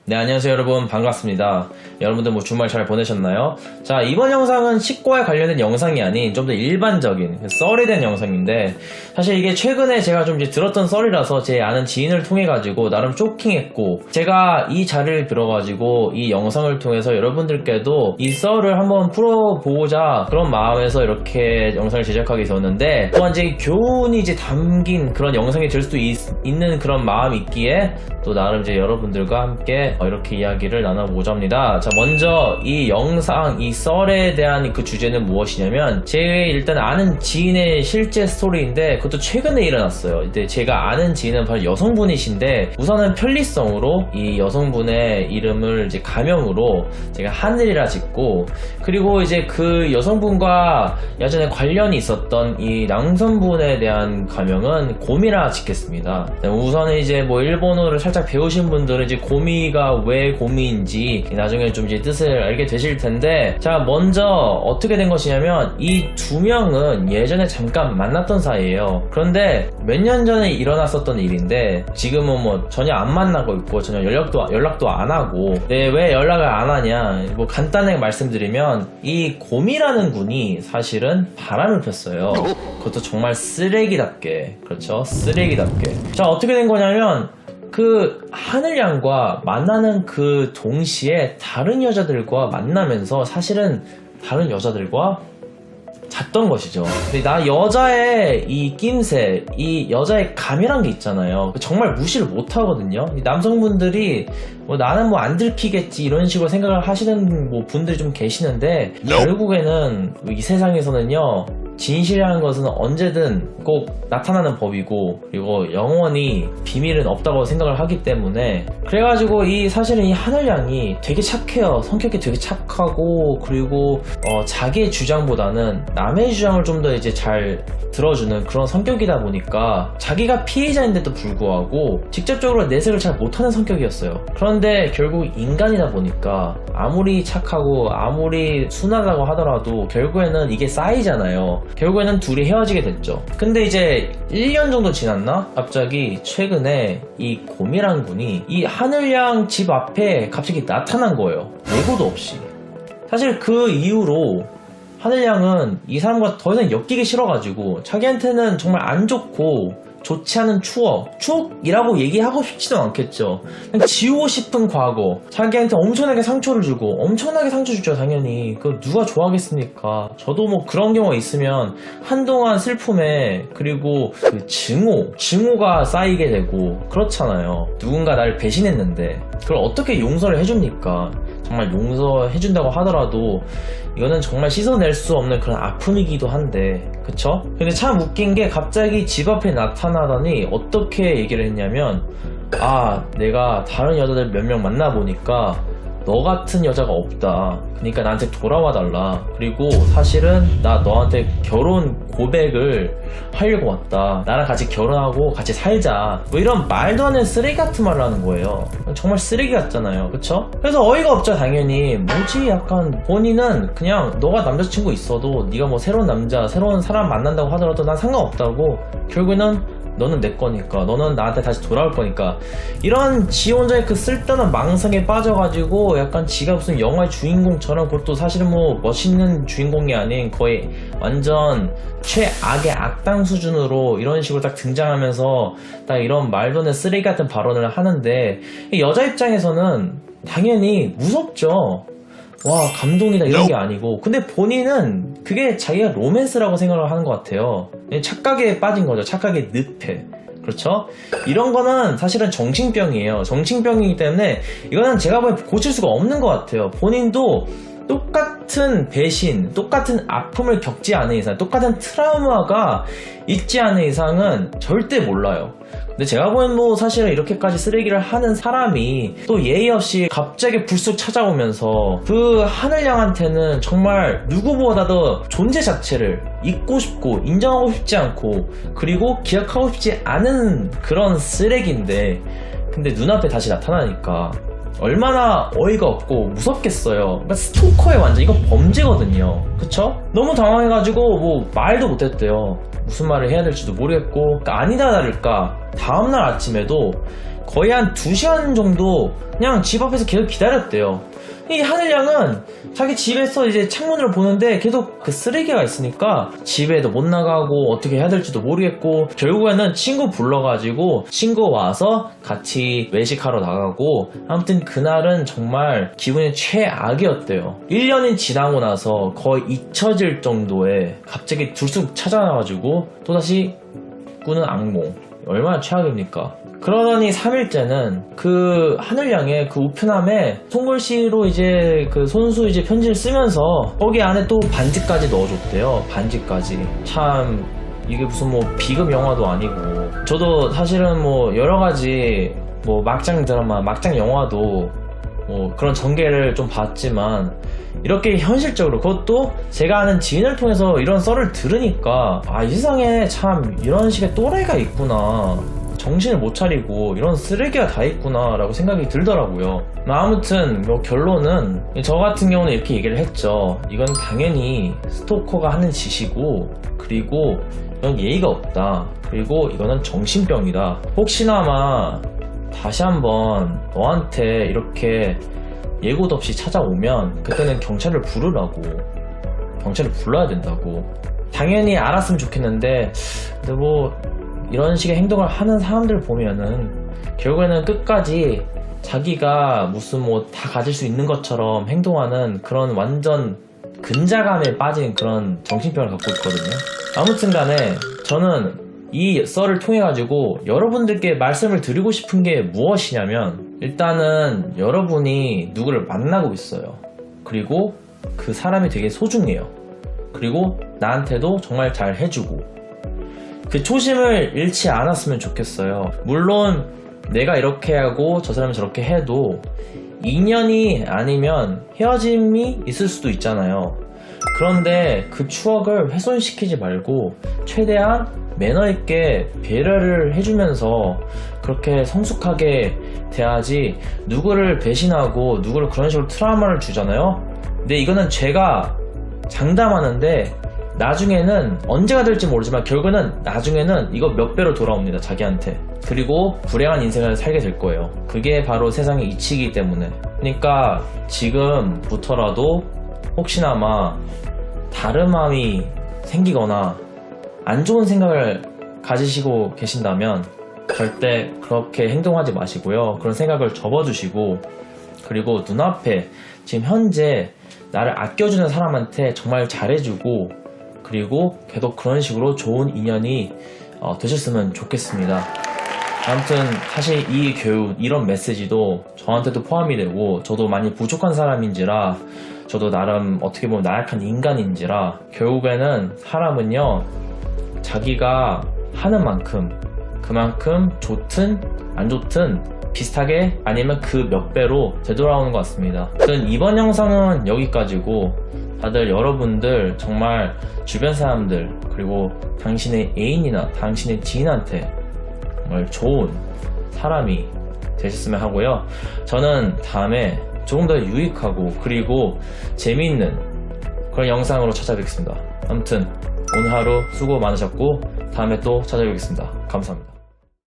네, 안녕하세요 여러분, 반갑습니다. 여러분들 주말 잘 보내셨나요? 자, 이번 영상은 치과에 관련된 영상이 아닌 좀 더 일반적인 썰에 대한 영상인데, 사실 이게 최근에 제가 좀 이제 들었던 썰이라서 제 아는 지인을 통해 가지고 나름 쇼킹했고, 제가 이 자리를 들어가지고 이 영상을 통해서 여러분들께도 이 썰을 한번 풀어보고자 그런 마음에서 이렇게 영상을 제작하게 되었는데, 또한 이제 교훈이 이제 담긴 그런 영상이 될 수도 있는 그런 마음이 있기에 또 나름 이제 여러분들과 함께 이렇게 이야기를 나눠보고자 합니다. 자, 먼저 이 영상, 이 썰에 대한 그 주제는 무엇이냐면, 제 일단 아는 지인의 실제 스토리인데, 그것도 최근에 일어났어요. 근데 제가 아는 지인은 바로 여성분이신데, 우선은 편리성으로 이 여성분의 이름을 이제 가명으로 제가 하늘이라 짓고, 그리고 이제 그 여성분과 예전에 관련이 있었던 이 남성분에 대한 가명은 곰이라 짓겠습니다. 우선은 이제 일본어를 살짝 배우신 분들은 이제 곰이가 왜 곰이인지 나중에 좀 이제 뜻을 알게 되실 텐데, 자, 먼저 어떻게 된 것이냐면, 이 두 명은 예전에 잠깐 만났던 사이예요. 그런데 몇 년 전에 일어났었던 일인데, 지금은 전혀 안 만나고 있고 전혀 연락도 안 하고. 네, 왜 연락을 안 하냐, 간단하게 말씀드리면, 이 곰이라는 군이 사실은 바람을 폈어요. 그것도 정말 쓰레기답게. 그렇죠, 쓰레기답게. 자, 어떻게 된 거냐면, 그 하늘양과 만나는 그 동시에 다른 여자들과 만나면서 사실은 다른 여자들과 잤던 것이죠. 근데 나 여자의 이 낌새, 이 여자의 감이란 게 있잖아요. 정말 무시를 못 하거든요. 남성분들이 나는 안 들키겠지 이런 식으로 생각을 하시는 분들이 좀 계시는데, 결국에는 이 세상에서는요, 진실이라는 것은 언제든 꼭 나타나는 법이고, 그리고 영원히 비밀은 없다고 생각을 하기 때문에, 그래가지고 사실은 이 하늘양이 되게 착해요. 성격이 되게 착하고, 그리고 자기의 주장보다는 남의 주장을 좀 더 이제 잘 들어주는 그런 성격이다 보니까, 자기가 피해자인데도 불구하고 직접적으로 내색을 잘 못하는 성격이었어요. 그런데 결국 인간이다 보니까 아무리 착하고 아무리 순하다고 하더라도 결국에는 이게 쌓이잖아요. 결국에는 둘이 헤어지게 됐죠. 근데 이제 1년 정도 지났나? 갑자기 최근에 이 곰이란 분이 이 하늘양 집 앞에 갑자기 나타난 거예요. 예고도 없이. 사실 그 이후로 하늘양은 이 사람과 더 이상 엮이기 싫어가지고, 자기한테는 정말 안 좋고 좋지 않은 추억이라고 얘기하고 싶지도 않겠죠. 그냥 지우고 싶은 과거, 자기한테 엄청나게 상처를 주고, 엄청나게 상처 주죠 당연히. 그걸 누가 좋아하겠습니까? 저도 그런 경우가 있으면 한동안 슬픔에, 그리고 그 증오가 쌓이게 되고 그렇잖아요. 누군가 나를 배신했는데 그걸 어떻게 용서를 해줍니까? 정말 용서해준다고 하더라도 이거는 정말 씻어낼 수 없는 그런 아픔이기도 한데, 그쵸? 근데 참 웃긴 게, 갑자기 집 앞에 나타나더니 어떻게 얘기를 했냐면, 내가 다른 여자들 몇 명 만나보니까 너 같은 여자가 없다. 그러니까 나한테 돌아와 달라. 그리고 사실은 나 너한테 결혼 고백을 하려고 왔다. 나랑 같이 결혼하고 같이 살자. 이런 말도 안 되는 쓰레기 같은 말을 하는 거예요. 정말 쓰레기 같잖아요. 그쵸? 그래서 어이가 없죠 당연히. 약간 본인은 그냥 너가 남자친구 있어도 네가 새로운 남자, 새로운 사람 만난다고 하더라도 난 상관없다고. 결국에는 너는 내 거니까, 너는 나한테 다시 돌아올 거니까, 이런 지 혼자의 그 쓸데없는 망상에 빠져가지고 약간 지가 무슨 영화의 주인공처럼, 그것도 사실은 멋있는 주인공이 아닌 거의 완전 최악의 악당 수준으로 이런 식으로 딱 등장하면서 딱 이런 말도 안 되는 쓰레기 같은 발언을 하는데, 여자 입장에서는 당연히 무섭죠. 와, 감동이다 이런 게 아니고, 근데 본인은 그게 자기가 로맨스라고 생각을 하는 것 같아요. 착각에 빠진 거죠. 착각의 늪에. 그렇죠? 이런 거는 사실은 정신병이에요. 정신병이기 때문에 이거는 제가 보기엔 고칠 수가 없는 것 같아요. 본인도 똑같은 배신, 똑같은 아픔을 겪지 않은 이상, 똑같은 트라우마가 있지 않은 이상은 절대 몰라요. 근데 제가 보기엔 사실은 이렇게까지 쓰레기를 하는 사람이 또 예의 없이 갑자기 불쑥 찾아오면서 그 하늘양한테는 정말 누구보다도 존재 자체를 잊고 싶고 인정하고 싶지 않고, 그리고 기억하고 싶지 않은 그런 쓰레기인데, 근데 눈앞에 다시 나타나니까 얼마나 어이가 없고 무섭겠어요. 그러니까 스토커에 완전 이거 범죄거든요. 그쵸? 너무 당황해가지고 말도 못했대요. 무슨 말을 해야 될지도 모르겠고, 그러니까 아니다 다를까 다음날 아침에도 거의 한 2시간 정도 그냥 집 앞에서 계속 기다렸대요. 이 하늘양은 자기 집에서 이제 창문을 보는데 계속 그 쓰레기가 있으니까 집에도 못 나가고 어떻게 해야 될지도 모르겠고, 결국에는 친구 불러가지고 친구 와서 같이 외식하러 나가고, 아무튼 그날은 정말 기분이 최악이었대요. 1년이 지나고 나서 거의 잊혀질 정도의 갑자기 둘쑥 찾아와가지고 또다시 꾸는 악몽. 얼마나 최악입니까? 그러더니 3일째는 그 하늘양의 그 우편함에 손글씨로 이제 그 손수 이제 편지를 쓰면서 거기 안에 또 반지까지 넣어줬대요. 반지까지. 참 이게 무슨 뭐 비급 영화도 아니고, 저도 사실은 뭐 여러 가지 뭐 막장 드라마, 막장 영화도 뭐 그런 전개를 좀 봤지만, 이렇게 현실적으로, 그것도 제가 아는 지인을 통해서 이런 썰을 들으니까 이 세상에 참 이런 식의 또래가 있구나, 정신을 못 차리고 이런 쓰레기가 다 있구나 라고 생각이 들더라고요. 아무튼 뭐 결론은 저 같은 경우는 이렇게 얘기를 했죠. 이건 당연히 스토커가 하는 짓이고, 그리고 이건 예의가 없다, 그리고 이거는 정신병이다. 혹시나마 다시 한번 너한테 이렇게 예고도 없이 찾아오면 그때는 경찰을 부르라고, 경찰을 불러야 된다고. 당연히 알았으면 좋겠는데, 근데 뭐 이런 식의 행동을 하는 사람들 보면은 결국에는 끝까지 자기가 무슨 뭐 다 가질 수 있는 것처럼 행동하는 그런 완전 근자감에 빠진 그런 정신병을 갖고 있거든요. 아무튼 간에 저는 이 썰을 통해 가지고 여러분들께 말씀을 드리고 싶은 게 무엇이냐면, 일단은 여러분이 누구를 만나고 있어요. 그리고 그 사람이 되게 소중해요. 그리고 나한테도 정말 잘 해주고, 그 초심을 잃지 않았으면 좋겠어요. 물론 내가 이렇게 하고 저 사람이 저렇게 해도 인연이 아니면 헤어짐이 있을 수도 있잖아요. 그런데 그 추억을 훼손시키지 말고 최대한 매너 있게 배려를 해주면서 그렇게 성숙하게 대하지, 누구를 배신하고 누구를 그런 식으로 트라우마를 주잖아요. 근데 이거는 제가 장담하는데 나중에는 언제가 될지 모르지만 결국에는 나중에는 이거 몇 배로 돌아옵니다, 자기한테. 그리고 불행한 인생을 살게 될 거예요. 그게 바로 세상의 이치이기 때문에. 그러니까 지금부터라도 혹시나마 다른 마음이 생기거나 안 좋은 생각을 가지시고 계신다면 절대 그렇게 행동하지 마시고요. 그런 생각을 접어두시고, 그리고 눈앞에 지금 현재 나를 아껴주는 사람한테 정말 잘해주고, 그리고 계속 그런 식으로 좋은 인연이 되셨으면 좋겠습니다. 아무튼 사실 이 교훈, 이런 메시지도 저한테도 포함이 되고, 저도 많이 부족한 사람인지라, 저도 나름 어떻게 보면 나약한 인간인지라, 결국에는 사람은요 자기가 하는 만큼 그만큼 좋든 안 좋든 비슷하게 아니면 그 몇 배로 되돌아오는 것 같습니다. 아무튼 이번 영상은 여기까지고, 다들 여러분들 정말 주변 사람들, 그리고 당신의 애인이나 당신의 지인한테 정말 좋은 사람이 되셨으면 하고요. 저는 다음에 조금 더 유익하고 그리고 재미있는 그런 영상으로 찾아뵙겠습니다. 아무튼 오늘 하루 수고 많으셨고 다음에 또 찾아뵙겠습니다. 감사합니다.